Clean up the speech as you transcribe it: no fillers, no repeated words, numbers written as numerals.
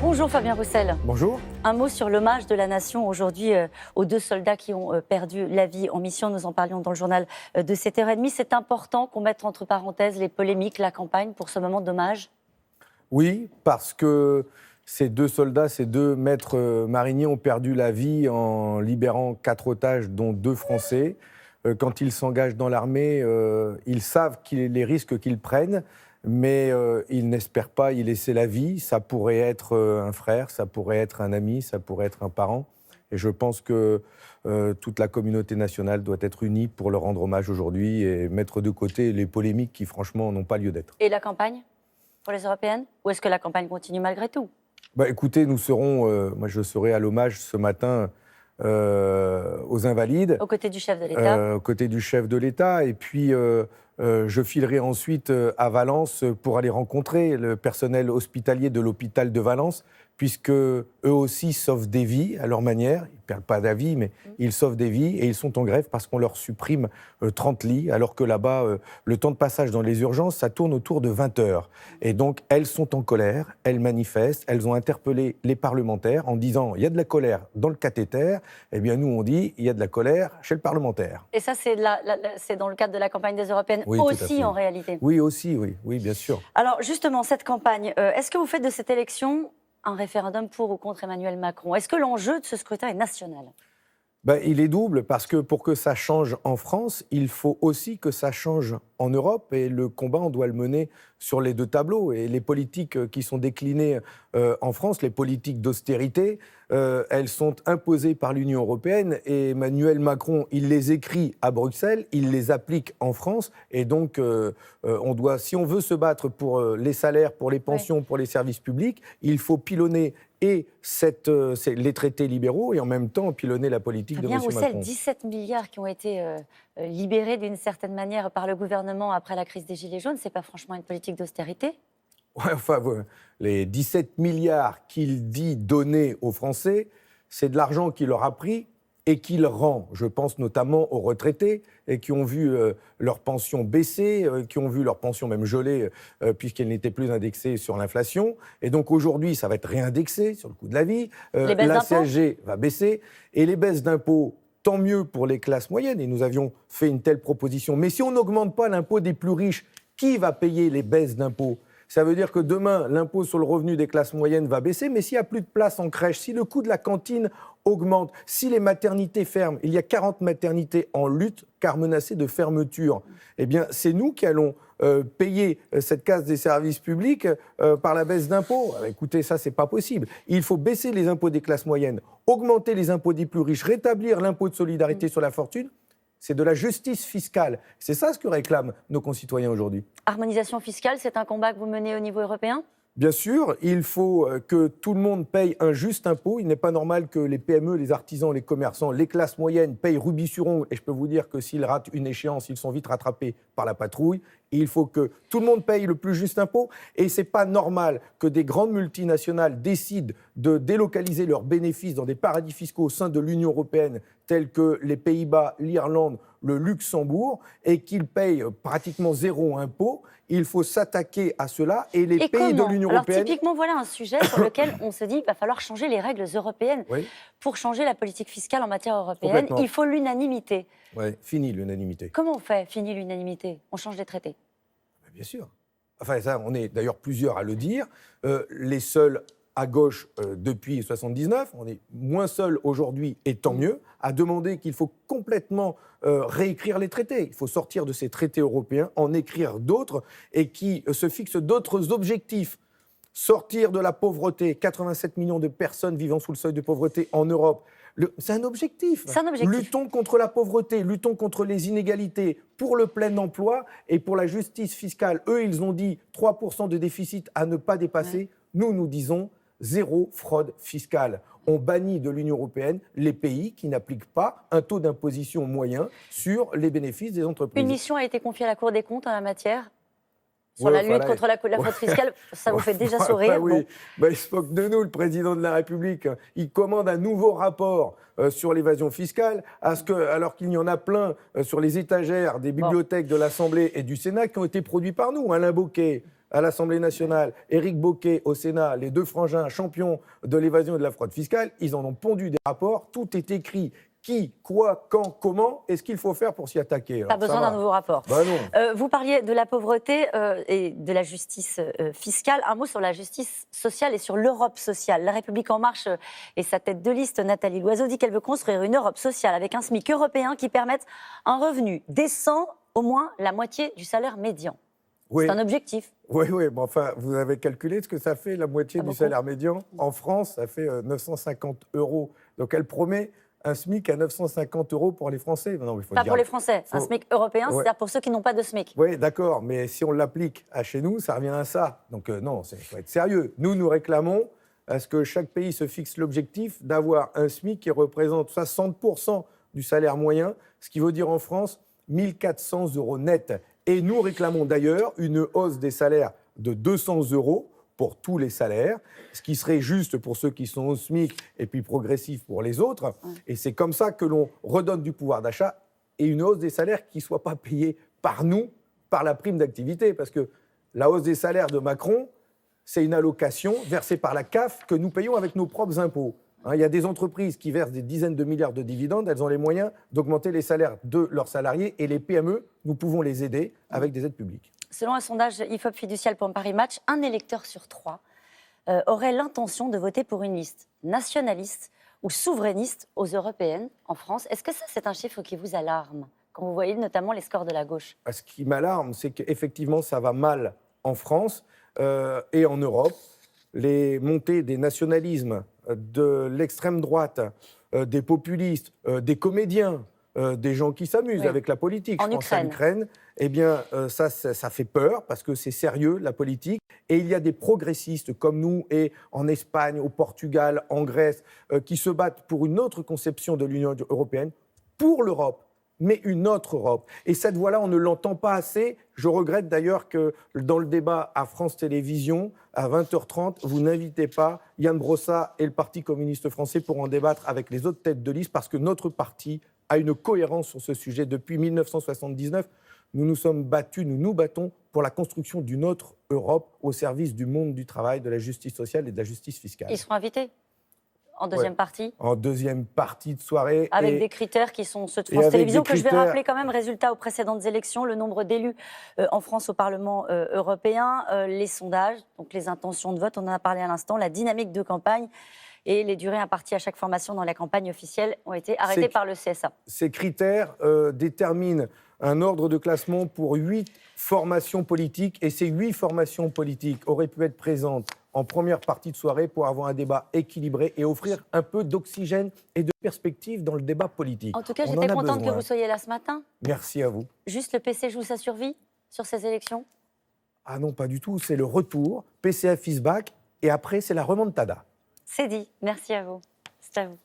Bonjour Fabien Roussel. Bonjour. Un mot sur l'hommage de la nation aujourd'hui aux 2 soldats qui ont perdu la vie en mission. Nous en parlions dans le journal de 7h30. C'est important qu'on mette entre parenthèses les polémiques, la campagne pour ce moment d'hommage. Oui, parce que ces 2 soldats, ces 2 maîtres mariniers ont perdu la vie en libérant 4 otages, dont 2 Français. Quand ils s'engagent dans l'armée, ils savent les risques qu'ils prennent, mais ils n'espèrent pas y laisser la vie. Ça pourrait être un frère, ça pourrait être un ami, ça pourrait être un parent. Et je pense que toute la communauté nationale doit être unie pour leur rendre hommage aujourd'hui et mettre de côté les polémiques qui, franchement, n'ont pas lieu d'être. Et la campagne pour les européennes? Ou est-ce que la campagne continue malgré tout? Écoutez, nous serons, moi je serai à l'hommage ce matin aux Invalides. Aux côtés du chef de l'État. Aux côtés du chef de l'État. Et puis, je filerai ensuite à Valence pour aller rencontrer le personnel hospitalier de l'hôpital de Valence, puisque eux aussi sauvent des vies à leur manière. Ils ne perdent pas la vie, mais ils sauvent des vies. Et ils sont en grève parce qu'on leur supprime 30 lits, alors que là-bas, le temps de passage dans les urgences, ça tourne autour de 20 heures. Et donc, elles sont en colère, elles manifestent, elles ont interpellé les parlementaires en disant « il y a de la colère dans le cathéter ». Eh bien, nous, on dit « il y a de la colère chez le parlementaire ». Et ça, c'est dans le cadre de la campagne des européennes oui, aussi, en réalité. Oui, aussi, oui, bien sûr. Alors, justement, cette campagne, est-ce que vous faites de cette élection un référendum pour ou contre Emmanuel Macron? Est-ce que l'enjeu de ce scrutin est national? Il est double, parce que pour que ça change en France, il faut aussi que ça change en Europe. Et le combat, on doit le mener sur les 2 tableaux. Et les politiques qui sont déclinées en France, les politiques d'austérité, elles sont imposées par l'Union européenne. Et Emmanuel Macron, il les écrit à Bruxelles, il les applique en France. Et donc, on doit, si on veut se battre pour les salaires, pour les pensions, pour les services publics, il faut pilonner et les traités libéraux et en même temps pilonner la politique de M. Macron. 17 milliards qui ont été libérés d'une certaine manière par le gouvernement après la crise des Gilets jaunes, c'est pas franchement une politique d'austérité? Ouais, enfin, les 17 milliards qu'il dit donner aux Français, c'est de l'argent qu'il leur a pris et qu'il rend. Je pense notamment aux retraités et qui ont vu leur pension baisser, qui ont vu leur pension même geler puisqu'elle n'était plus indexée sur l'inflation. Et donc aujourd'hui, ça va être réindexé sur le coût de la vie. La CSG va baisser et les baisses d'impôts, tant mieux pour les classes moyennes. Et nous avions fait une telle proposition. Mais si on n'augmente pas l'impôt des plus riches, qui va payer les baisses d'impôts? Ça veut dire que demain, l'impôt sur le revenu des classes moyennes va baisser, mais s'il n'y a plus de place en crèche, si le coût de la cantine augmente, si les maternités ferment, il y a 40 maternités en lutte car menacées de fermeture, eh bien c'est nous qui allons payer cette casse des services publics par la baisse d'impôts. Écoutez, ça, c'est pas possible. Il faut baisser les impôts des classes moyennes, augmenter les impôts des plus riches, rétablir l'impôt de solidarité sur la fortune. C'est de la justice fiscale. C'est ça ce que réclament nos concitoyens aujourd'hui. Harmonisation fiscale, c'est un combat que vous menez au niveau européen ? Bien sûr, il faut que tout le monde paye un juste impôt. Il n'est pas normal que les PME, les artisans, les commerçants, les classes moyennes payent rubis sur ongle. Et je peux vous dire que s'ils ratent une échéance, ils sont vite rattrapés par la patrouille. Et il faut que tout le monde paye le plus juste impôt. Et ce n'est pas normal que des grandes multinationales décident de délocaliser leurs bénéfices dans des paradis fiscaux au sein de l'Union européenne, tels que les Pays-Bas, l'Irlande, le Luxembourg, et qu'ils payent pratiquement 0 impôt. Il faut s'attaquer à cela et les pays de l'Union européenne... Alors typiquement, voilà un sujet sur lequel on se dit qu'il va falloir changer les règles européennes. Oui. Pour changer la politique fiscale en matière européenne, il faut l'unanimité. Oui, fini l'unanimité. Comment on fait, fini l'unanimité? On change les traités? Bien sûr. Enfin, ça, on est d'ailleurs plusieurs à le dire. Les seuls à gauche depuis 79, on est moins seuls aujourd'hui, et tant mieux, à demander qu'il faut complètement réécrire les traités. Il faut sortir de ces traités européens, en écrire d'autres, et qui se fixent d'autres objectifs. Sortir de la pauvreté, 87 millions de personnes vivant sous le seuil de pauvreté en Europe. C'est un objectif. C'est un objectif. Luttons contre la pauvreté, luttons contre les inégalités, pour le plein emploi et pour la justice fiscale. Eux, ils ont dit 3% de déficit à ne pas dépasser. Ouais. Nous disons 0 fraude fiscale. On bannit de l'Union européenne les pays qui n'appliquent pas un taux d'imposition moyen sur les bénéfices des entreprises. Une mission a été confiée à la Cour des comptes en la matière sur la lutte contre la fraude fiscale, ça vous fait déjà sourire. Oui, il se moque de nous, le président de la République. Il commande un nouveau rapport sur l'évasion fiscale, alors qu'il y en a plein sur les étagères des bibliothèques de l'Assemblée et du Sénat qui ont été produits par nous. Alain Bocquet, à l'Assemblée nationale, Éric Bocquet au Sénat, les deux frangins champions de l'évasion et de la fraude fiscale, ils en ont pondu des rapports, tout est écrit. Qui, quoi, quand, comment, et ce qu'il faut faire pour s'y attaquer. Pas besoin d'un nouveau rapport. Bah non. Vous parliez de la pauvreté et de la justice fiscale. Un mot sur la justice sociale et sur l'Europe sociale. La République En Marche et sa tête de liste, Nathalie Loiseau, dit qu'elle veut construire une Europe sociale avec un SMIC européen qui permette un revenu décent, au moins la moitié du salaire médian. Oui. C'est un objectif. Oui, bon, enfin, vous avez calculé ce que ça fait, la moitié du salaire médian. En France, ça fait 950 €. Donc elle promet un SMIC à 950 € pour les Français. Non, pas pour les Français, un SMIC européen, c'est-à-dire pour ceux qui n'ont pas de SMIC. Oui, d'accord, mais si on l'applique à chez nous, ça revient à ça. Donc non, il faut être sérieux. Nous réclamons à ce que chaque pays se fixe l'objectif d'avoir un SMIC qui représente 60% du salaire moyen, ce qui veut dire en France 1 400 € net. Et nous réclamons d'ailleurs une hausse des salaires de 200 € pour tous les salaires, ce qui serait juste pour ceux qui sont au SMIC et puis progressif pour les autres. Et c'est comme ça que l'on redonne du pouvoir d'achat et une hausse des salaires qui ne soit pas payée par nous, par la prime d'activité. Parce que la hausse des salaires de Macron, c'est une allocation versée par la CAF que nous payons avec nos propres impôts. Il y a des entreprises qui versent des dizaines de milliards de dividendes, elles ont les moyens d'augmenter les salaires de leurs salariés et les PME, nous pouvons les aider avec des aides publiques. Selon un sondage IFOP fiducial pour Paris Match, un électeur sur 3 aurait l'intention de voter pour une liste nationaliste ou souverainiste aux européennes en France. Est-ce que ça, c'est un chiffre qui vous alarme quand vous voyez notamment les scores de la gauche? Ce qui m'alarme, c'est qu'effectivement, ça va mal en France et en Europe. Les montées des nationalismes, de l'extrême droite, des populistes, des comédiens, des gens qui s'amusent avec la politique. En Ukraine. À l'Ukraine, eh bien, ça fait peur parce que c'est sérieux, la politique. Et il y a des progressistes comme nous, et en Espagne, au Portugal, en Grèce, qui se battent pour une autre conception de l'Union européenne, pour l'Europe, mais une autre Europe. Et cette voix-là, on ne l'entend pas assez. Je regrette d'ailleurs que dans le débat à France Télévisions, à 20h30, vous n'invitez pas Yann Brossat et le Parti communiste français pour en débattre avec les autres têtes de liste, parce que notre parti a une cohérence sur ce sujet. Depuis 1979, nous nous sommes battus, nous nous battons pour la construction d'une autre Europe au service du monde du travail, de la justice sociale et de la justice fiscale. Ils seront invités en deuxième partie? En deuxième partie de soirée. Avec des critères qui sont ceux de France Télévisions, que je vais rappeler quand même, résultat aux précédentes élections, le nombre d'élus en France au Parlement européen, les sondages, donc les intentions de vote, on en a parlé à l'instant, la dynamique de campagne et les durées imparties à chaque formation dans la campagne officielle ont été arrêtées par le CSA. Ces critères déterminent un ordre de classement pour 8 formations politiques, et ces 8 formations politiques auraient pu être présentes en première partie de soirée pour avoir un débat équilibré et offrir un peu d'oxygène et de perspective dans le débat politique. En tout cas, j'étais contente que vous soyez là ce matin. Merci à vous. Juste, le PC joue sa survie sur ces élections? Ah non, pas du tout. C'est le retour. PCF is back. Et après, c'est la remontada. C'est dit. Merci à vous. C'est à vous.